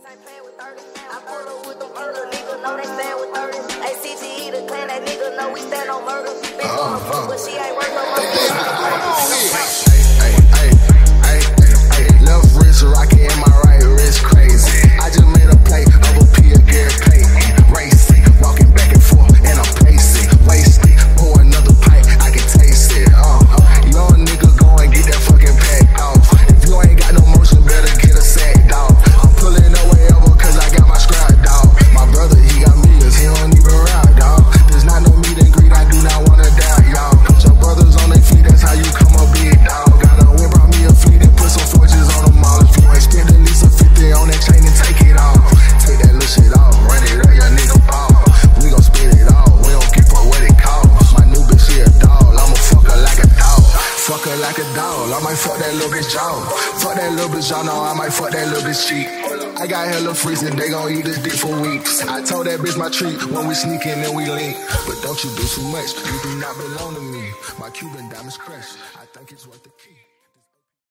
I pull up with the murder, nigga know they stand with 30. ACGE, the clan, that nigga know we stand on murder. Bitch on the but she ain't worth no Hey, left wrist rocking and my right wrist crazy. I just made a play of a P of Gary Payton. Racing, walking back and forth, and I'm pacing, wasting. Pour another pipe, I can taste it. Young nigga, go and get that fucking pack off. If you ain't got no motion, better get a sack, dog. I'm pulling away over cause I got my scrap, dog. My brother, he got millions, he don't even ride, dog. There's not no meet and greet, I do not wanna die, y'all. So brothers on their feet, that's how you come up big, dog. Got a whip, brought me a fleet and put some fortunes on them all. If you ain't spend at least a 50 on that chain and take it off. Take that little shit off, run it up, your nigga ball. We gon' spend it all, we don't give a what it costs. My new bitch, she a dog, I'ma fuck her like a dog. Fuck her like a dog, I might fuck that little bitch jaw. Fuck that little bitch jaw, no, I might fuck that little bitch cheek. I got hella freezing, they gon' eat this dick for weeks. I told that bitch my treat, when we sneak in and we link. But don't you do too much, you do not belong to me. My Cuban diamonds crushed, I think it's worth the key.